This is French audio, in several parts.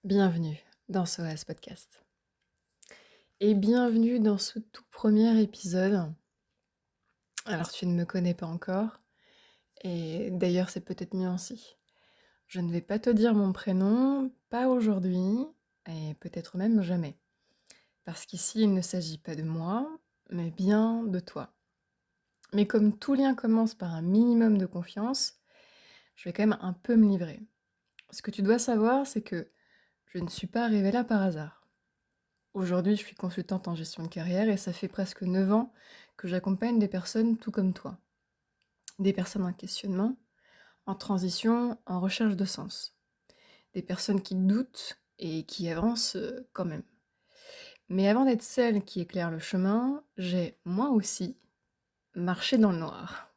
Bienvenue dans SOAS Podcast. Et bienvenue dans ce tout premier épisode. Alors tu ne me connais pas encore, et d'ailleurs c'est peut-être mieux ainsi. Je ne vais pas te dire mon prénom, pas aujourd'hui, et peut-être même jamais. Parce qu'ici il ne s'agit pas de moi, mais bien de toi. Mais comme tout lien commence par un minimum de confiance, je vais quand même un peu me livrer. Ce que tu dois savoir, c'est que je ne suis pas arrivée là par hasard. Aujourd'hui, je suis consultante en gestion de carrière et ça fait presque 9 ans que j'accompagne des personnes tout comme toi. Des personnes en questionnement, en transition, en recherche de sens. Des personnes qui doutent et qui avancent quand même. Mais avant d'être celle qui éclaire le chemin, j'ai, moi aussi, marché dans le noir.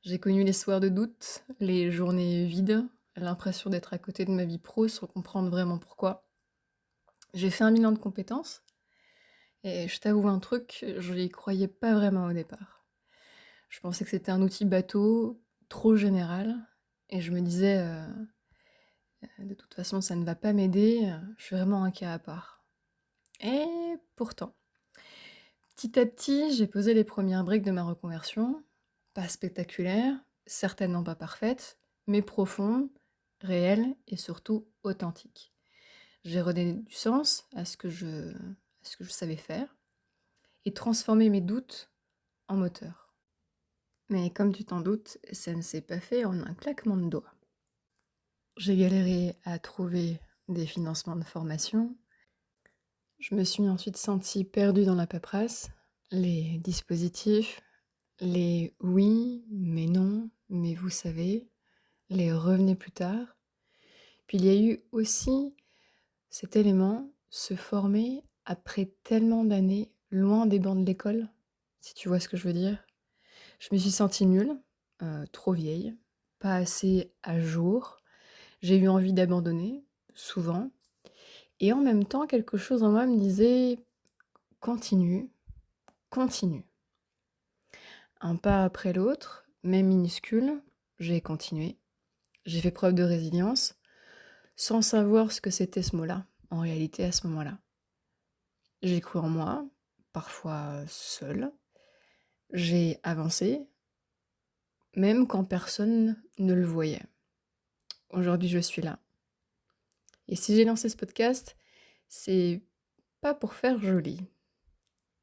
J'ai connu les soirs de doute, les journées vides, l'impression d'être à côté de ma vie pro sans comprendre vraiment pourquoi. J'ai fait un bilan de compétences. Et je t'avoue un truc, je n'y croyais pas vraiment au départ. Je pensais que c'était un outil bateau, trop général, et je me disais, de toute façon, ça ne va pas m'aider, je suis vraiment un cas à part. Et pourtant, petit à petit, j'ai posé les premières briques de ma reconversion, pas spectaculaire, certainement pas parfaite, mais profonde, réelle et surtout authentique. J'ai redonné du sens à ce que je savais faire, et transformé mes doutes en moteur. Mais comme tu t'en doutes, ça ne s'est pas fait en un claquement de doigts. J'ai galéré à trouver des financements de formation. Je me suis ensuite sentie perdue dans la paperasse, les dispositifs, les oui, mais non, mais vous savez, les revenez plus tard. Puis il y a eu aussi cet élément, se former après tellement d'années loin des bancs de l'école, si tu vois ce que je veux dire. Je me suis sentie nulle, trop vieille, pas assez à jour. J'ai eu envie d'abandonner, souvent. Et en même temps, quelque chose en moi me disait: «Continue, continue». Un pas après l'autre, même minuscule, j'ai continué. J'ai fait preuve de résilience, sans savoir ce que c'était ce mot-là, en réalité, à ce moment-là. J'ai cru en moi, parfois seule. J'ai avancé, même quand personne ne le voyait. Aujourd'hui, je suis là. Et si j'ai lancé ce podcast, c'est pas pour faire joli.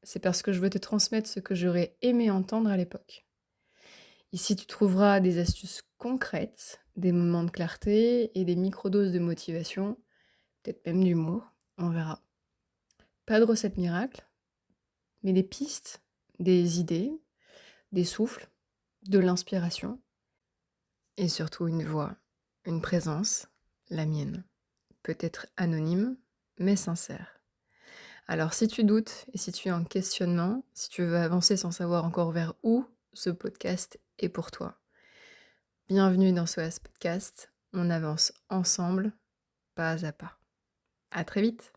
C'est parce que je veux te transmettre ce que j'aurais aimé entendre à l'époque. Ici, tu trouveras des astuces concrètes, des moments de clarté et des microdoses de motivation, peut-être même d'humour, on verra. Pas de recette miracle, mais des pistes, des idées, des souffles, de l'inspiration et surtout une voix, une présence, la mienne. Peut-être anonyme, mais sincère. Alors si tu doutes et si tu es en questionnement, si tu veux avancer sans savoir encore vers où, ce podcast est pour toi. Bienvenue dans SOAS Podcast, on avance ensemble, pas à pas. À très vite!